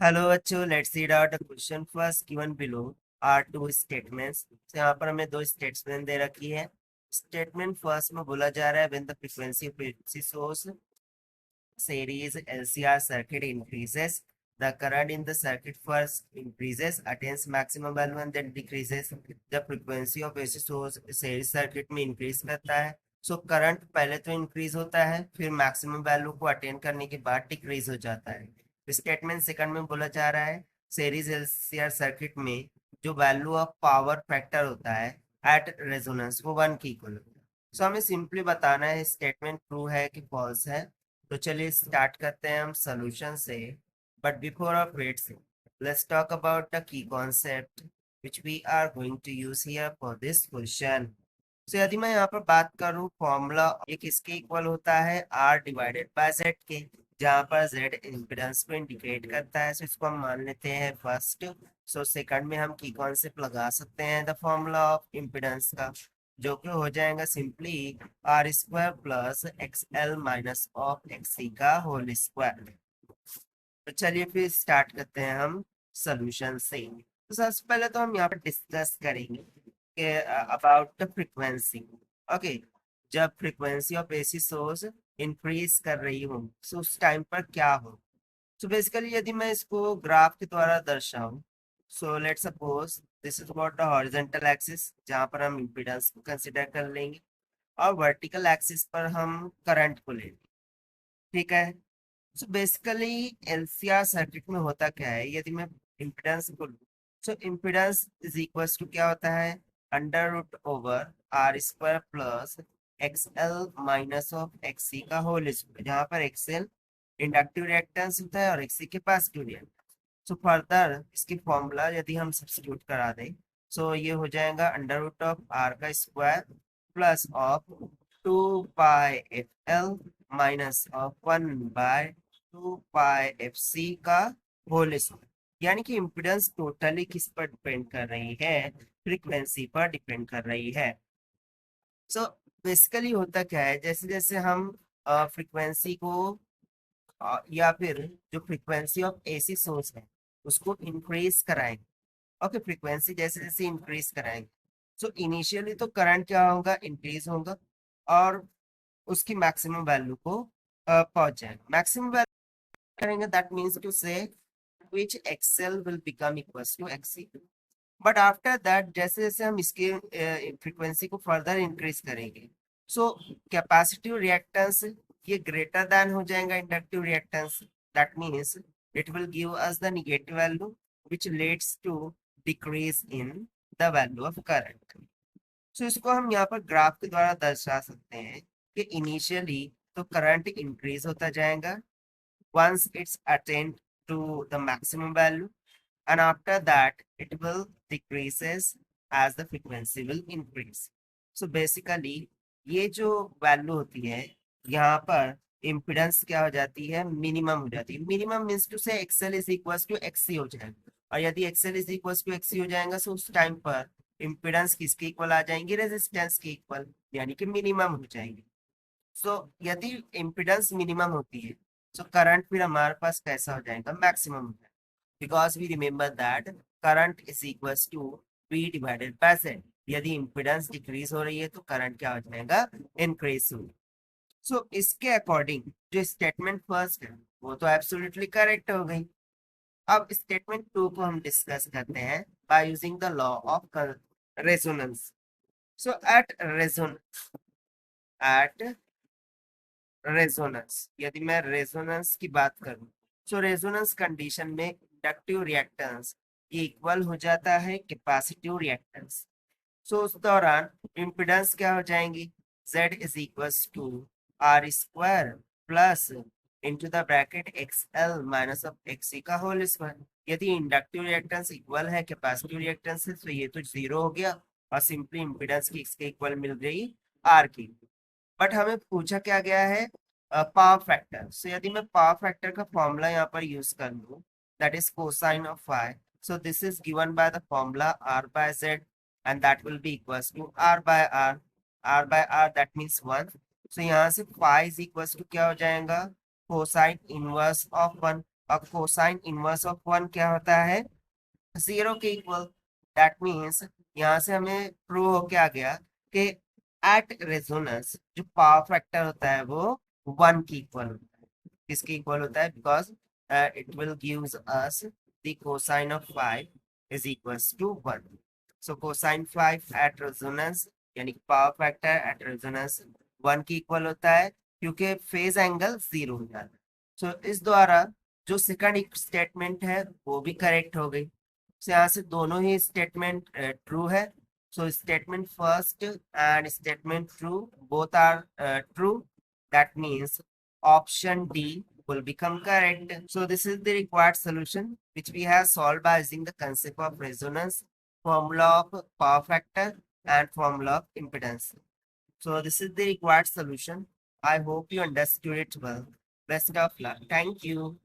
Hello बच्चों, let's read out the question first given below are two statements. तो यहाँ पर हमें दो स्टेटमेंट दे रखी है। स्टेटमेंट फर्स्ट में बोला जा रहा है when the frequency of AC source series LCR circuit increases, the current in the circuit first increases, attains maximum value and then decreases. The frequency of AC source series circuit में increase करता है। So current पहले तो increase होता है, फिर maximum value को attain करने के बाद डिक्रीज हो जाता है। स्टेटमेंट सेकंड में बोला जा रहा है सीरीज एलसीआर सर्किट में जो वैल्यू ऑफ पावर फैक्टर होता है एट रेजोनेंस वो 1 की इक्वल होता है। सो हमें सिंपली बताना है स्टेटमेंट ट्रू है कि फॉल्स है। तो चलिए स्टार्ट करते हैं हम सॉल्यूशन से। But before of it let's talk about the key concept which we are going to use here for this question. So यदि मैं यहाँ पर बात करूँ फॉर्मूला ये किसके इक्वल होता है R डिवाइडेड बाय Z के, जहाँ पर Z इम्पीडेंस को इंडिकेट करता है। सो इसको हम मान लेते हैं फर्स्ट। सो सेकंड में हम की कॉन्सेप्ट लगा सकते हैं द फॉर्मूला ऑफ इम्पीडेंस का, जो कि हो जाएगा simply R square plus X L minus of X C का होल स्क्वायर। तो चलिए फिर स्टार्ट करते हैं हम सोल्यूशन से। तो सबसे पहले तो हम यहाँ पर डिस्कस करेंगे कि अबाउट द फ्रीक्वेंसी। ओके, जब frequency of AC source increase कर रही हो तो उस टाइम पर क्या हो। सो बेसिकली यदि मैं इसको ग्राफ के द्वारा दर्शाऊं, so let suppose this is about the horizontal axis जहां पर हम इम्पीडेंस को कंसीडर कर लेंगे और वर्टिकल एक्सिस पर हम करंट को लेंगे। ठीक है। सो बेसिकली एलसीआर सर्किट में होता क्या है, यदि मैं इम्पीडेंस को लूं, so impedance is equal to क्या होता है under root over R square plus X L minus of X C का होल स्क्वायर, जहाँ पर एक्सएल इंडक्टिव रिएक्टेंस होता है और एक्सी के पास क्यू रिएक्टेंस। सो फर्दर इसकी फॉर्मूला यदि हम सब्स्टिट्यूट करा दें, सो ये हो जाएगा अंडर रूट ऑफ आर का square plus of 2 pi F L minus of 1/2 pi F C का होल स्क्वायर। यानी कि इम्पिडेंस टोटली किस पर डिपेंड कर रही है, फ्रीक्वेंसी पर डिपेंड कर रही है। सो बेसिकली होता क्या है, जैसे जैसे हम फ्रीक्वेंसी को या फिर जो फ्रीक्वेंसी ऑफ एसी सोर्स है उसको इंक्रीज कराएंगे। ओके, फ्रीक्वेंसी जैसे जैसे इंक्रीज कराएंगे, सो इनिशियली तो करंट क्या होगा, इंक्रीज होगा और उसकी मैक्सिमम वैल्यू को पहुंच जाएगा। मैक्सिमम वैल्यू करेंगे दैट मींस टू से which XL will become equals to XC. But after that जैसे जैसे हम इसके फ्रीक्वेंसी को फर्दर इंक्रीज करेंगे, सो कैपेसिटिव रिएक्टेंस ये ग्रेटर देन हो जाएगा inductive reactance. That means it will give us the negative value which leads to decrease in the value of current. So इसको हम यहाँ पर ग्राफ के द्वारा दर्शा सकते हैं कि इनिशियली तो करंट इंक्रीज होता जाएगा once it's attained to the maximum value, and after that it will decreases as the frequency will increase. So basically ये जो वैल्यू होती है यहाँ पर इम्पिडेंस क्या हो जाती है, मिनिमम हो जाती है। मिनिमम मीन्स टू से XL is equal to XC हो जाएगा, और यदि XL is equal to XC हो जाएगा तो उस टाइम पर इम्पिडेंस किसके इक्वल आ जाएंगी, रेजिस्टेंस के इक्वल, यानी कि मिनिमम हो जाएंगे। सो यदि इम्पिडेंस मिनिमम होती है तो करंट फिर हमारे पास कैसा हो जाएगा, मैक्सिमम हो जाएगा। Because we remember that current is equals to V divided by Z। यदि इम्पिडेंस डिक्रीज हो रही है तो करंट क्या हो जाएगा, इंक्रीज हो। सो इसके अकॉर्डिंग जो स्टेटमेंट फर्स्ट है वो तो एब्सोल्युटली करेक्ट हो गई। अब स्टेटमेंट टू को हम डिस्कस करते हैं by using the law of resonance. So at resonance, यदि मैं रेजोनेंस की बात करूं, तो रेजोनेंस कंडीशन में इंडक्टिव रिएक्टेंस ये इक्वल हो जाता है कैपेसिटिव रिएक्टेंस। सो उस दौरान इम्पिडेंस क्या हो जाएंगी, Z is equals to R square plus into the bracket X L minus of X C का होल स्क्वायर। यदि इंडक्टिव रिएक्टेंस इक्वल है कैपेसिटिव रिएक्टेंस से तो ये तो जीरो हो गया और सिंपली इम्पिडेंस की इसके इक्वल मिल गई आर की। बट हमें पूछा क्या गया है, पावर फैक्टर। सो यदि मैं पावर फैक्टर का फॉर्मूला यहाँ पर यूज कर लूँ, that is cosine of phi. So this is given by the formula R by Z and that will be equals to R by R. R by R that means 1। सो यहाँ से phi is equals to क्या हो जाएगा, cosine inverse of 1। अब cosine inverse of 1 क्या होता है, 0 के इक्वल। दैट मीन्स यहाँ से हमें प्रूव हो के आ गया कि एट रेजोनेंस जो पावर फैक्टर होता है वो 1 की इक्वल होता है। किसके इक्वल होता है, because it will gives us the cosine of 5 is equals to 1। So cosine 5 at resonance यानी पावर फैक्टर एट रेजोनेंस 1 की इक्वल होता है, क्योंकि फेज एंगल 0 होता है। सो इस द्वारा जो सेकंड स्टेटमेंट है वो भी करेक्ट हो गई। तो यहाँ से दोनों ही स्टेटमेंट ट्रू है। So statement first and statement true both are true. That means option D will become correct. So this is the required solution which we have solved by using the concept of resonance, formula of power factor and formula of impedance. So this is the required solution. I hope you understood it well. Best of luck. Thank you.